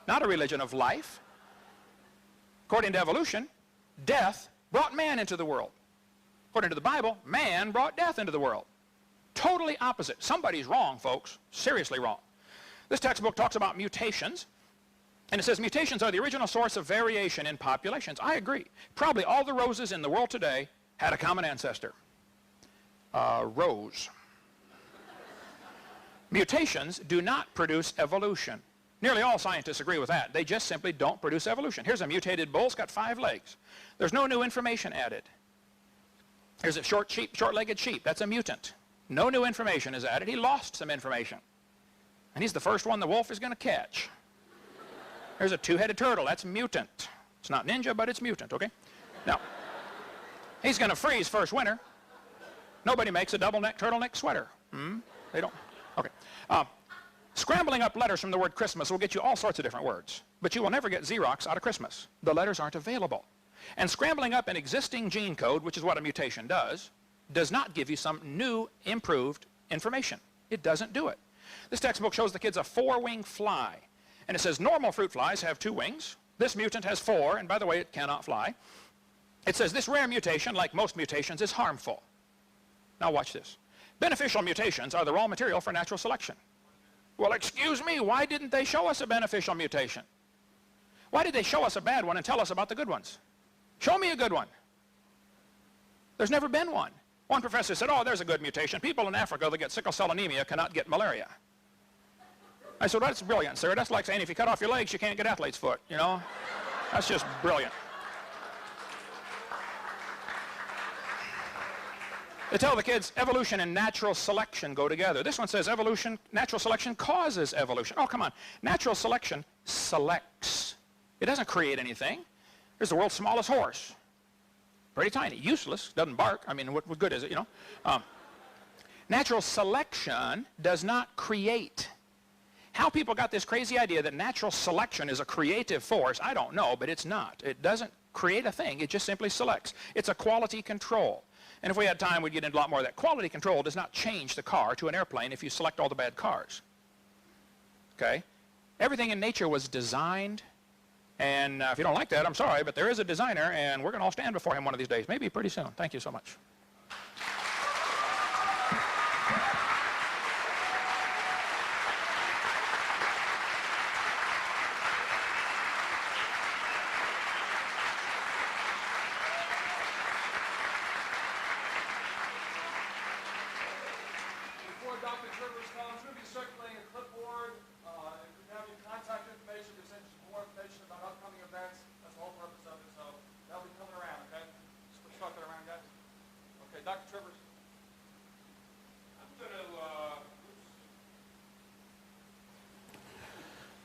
not a religion of life. According to evolution, death brought man into the world. According to the Bible, man brought death into the world. Totally opposite. Somebody's wrong, folks. Seriously wrong. This textbook talks about mutations, and it says mutations are the original source of variation in populations. I agree. Probably all the roses in the world today had a common ancestor. Rose. Mutations do not produce evolution. Nearly all scientists agree with that. They just simply don't produce evolution. Here's a mutated bull. It's got 5 legs. There's no new information added. Here's a short-legged sheep. That's a mutant. No new information is added. He lost some information. And he's the first one the wolf is going to catch. Here's a 2-headed turtle. That's mutant. It's not ninja, but it's mutant, okay? Now, he's going to freeze first winter. Nobody makes a double-neck turtleneck sweater. They don't. Okay. Scrambling up letters from the word Christmas will get you all sorts of different words, but you will never get Xerox out of Christmas. The letters aren't available. And scrambling up an existing gene code, which is what a mutation does not give you some new, improved information. It doesn't do it. This textbook shows the kids a 4-winged fly, and it says normal fruit flies have 2 wings. This mutant has 4, and by the way, it cannot fly. It says this rare mutation, like most mutations, is harmful. Now watch this. Beneficial mutations are the raw material for natural selection. Well, excuse me, why didn't they show us a beneficial mutation? Why did they show us a bad one and tell us about the good ones? Show me a good one. There's never been one. One professor said, oh, there's a good mutation. People in Africa that get sickle cell anemia cannot get malaria. I said, that's brilliant, sir. That's like saying if you cut off your legs, you can't get athlete's foot, you know? That's just brilliant. They tell the kids evolution and natural selection go together. This one says natural selection causes evolution. Oh, come on. Natural selection selects. It doesn't create anything. Here's the world's smallest horse. Pretty tiny, useless, doesn't bark. I mean, what good is it, you know? Natural selection does not create. How people got this crazy idea that natural selection is a creative force, I don't know, but it's not. It doesn't create a thing. It just simply selects. It's a quality control. And if we had time, we'd get into a lot more of that. Quality control does not change the car to an airplane if you select all the bad cars. Okay? Everything in nature was designed, and if you don't like that, I'm sorry, but there is a designer, and we're going to all stand before him one of these days, maybe pretty soon. Thank you so much.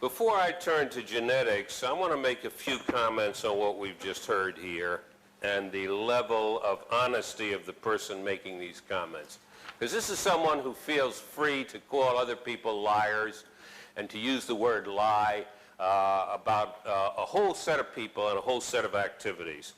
Before I turn to genetics, I want to make a few comments on what we've just heard here and the level of honesty of the person making these comments. Because this is someone who feels free to call other people liars and to use the word lie about a whole set of people and a whole set of activities.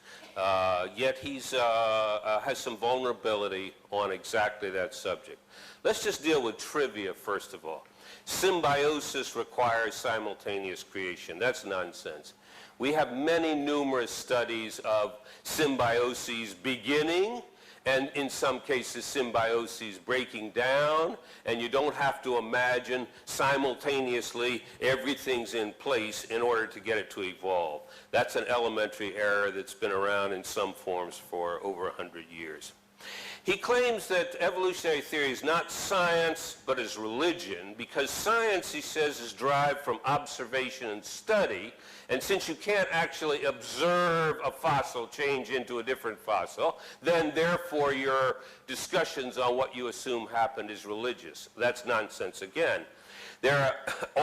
Yet he's has some vulnerability on exactly that subject. Let's just deal with trivia first of all. Symbiosis requires simultaneous creation. That's nonsense. We have many numerous studies of symbioses beginning and in some cases symbioses breaking down, and you don't have to imagine simultaneously everything's in place in order to get it to evolve. That's an elementary error that's been around in some forms for over 100 years. He claims that evolutionary theory is not science, but is religion, because science, he says, is derived from observation and study, and since you can't actually observe a fossil change into a different fossil, then therefore your discussions on what you assume happened is religious. That's nonsense again. There are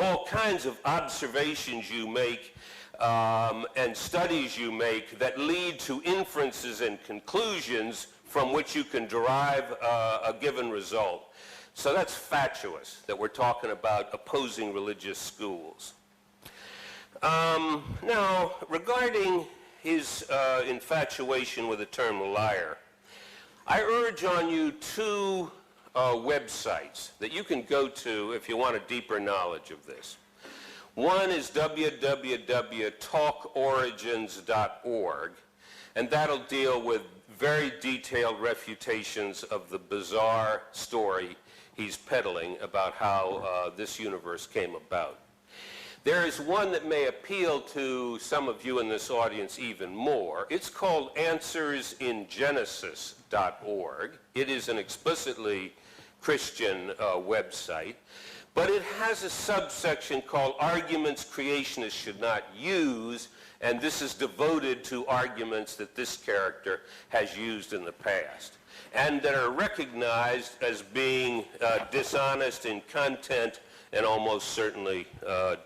all kinds of observations you make and studies you make that lead to inferences and conclusions from which you can derive a given result. So that's fatuous, that we're talking about opposing religious schools. Now, regarding his infatuation with the term liar, I urge on you 2 websites that you can go to if you want a deeper knowledge of this. One is www.talkorigins.org, and that'll deal with very detailed refutations of the bizarre story he's peddling about how this universe came about. There is one that may appeal to some of you in this audience even more. It's called AnswersInGenesis.org. It is an explicitly Christian website, but it has a subsection called Arguments Creationists Should Not Use, and this is devoted to arguments that this character has used in the past and that are recognized as being dishonest in content and almost certainly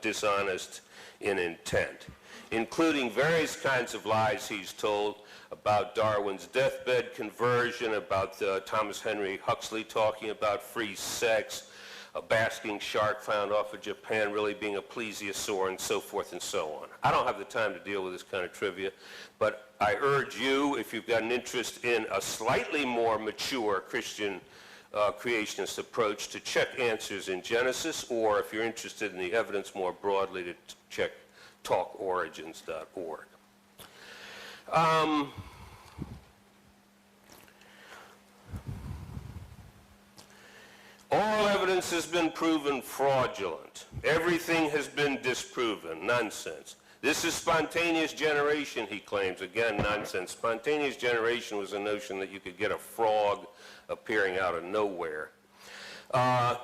dishonest in intent, including various kinds of lies he's told about Darwin's deathbed conversion, about Thomas Henry Huxley talking about free sex, a basking shark found off of Japan really being a plesiosaur, and so forth and so on. I don't have the time to deal with this kind of trivia, but I urge you, if you've got an interest in a slightly more mature Christian creationist approach, to check Answers in Genesis, or if you're interested in the evidence more broadly, to check talkorigins.org. All evidence has been proven fraudulent. Everything has been disproven. Nonsense. This is spontaneous generation, he claims. Again, nonsense. Spontaneous generation was a notion that you could get a frog appearing out of nowhere.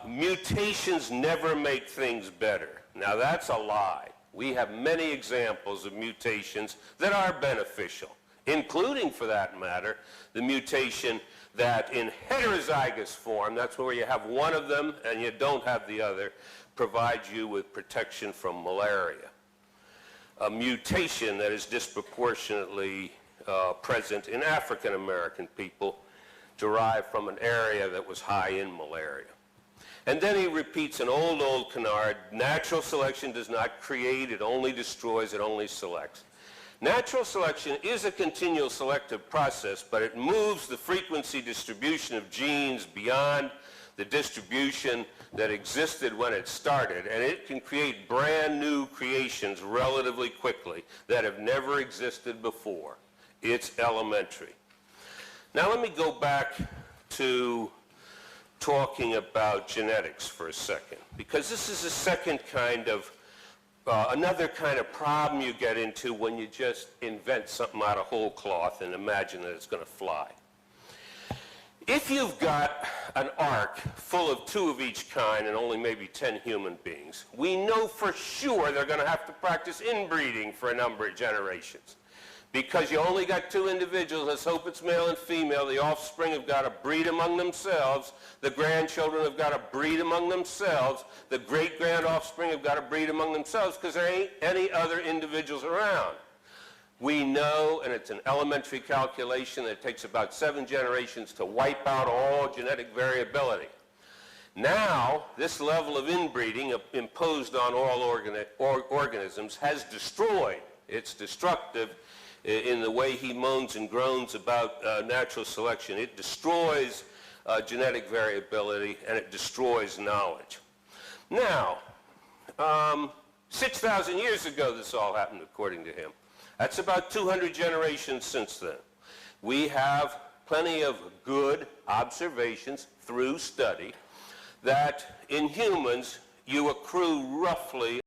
Mutations never make things better. Now, that's a lie. We have many examples of mutations that are beneficial, including, for that matter, the mutation that in heterozygous form, that's where you have one of them and you don't have the other, provides you with protection from malaria. A mutation that is disproportionately present in African American people, derived from an area that was high in malaria. And then he repeats an old canard: natural selection does not create, it only destroys, it only selects. Natural selection is a continual selective process, but it moves the frequency distribution of genes beyond the distribution that existed when it started, and it can create brand new creations relatively quickly that have never existed before. It's elementary. Now let me go back to talking about genetics for a second, because this is a second kind of another kind of problem you get into when you just invent something out of whole cloth and imagine that it's going to fly. If you've got an ark full of 2 of each kind and only maybe 10 human beings, we know for sure they're going to have to practice inbreeding for a number of generations. Because you only got 2 individuals, let's hope it's male and female, the offspring have got to breed among themselves, the grandchildren have got to breed among themselves, the great-grand offspring have got to breed among themselves, because there ain't any other individuals around. We know, and it's an elementary calculation, that it takes about 7 generations to wipe out all genetic variability. Now, this level of inbreeding imposed on all organisms has destroyed, it's destructive in the way he moans and groans about natural selection. It destroys genetic variability, and it destroys knowledge. Now, 6,000 years ago this all happened, according to him. That's about 200 generations since then. We have plenty of good observations through study that in humans you accrue roughly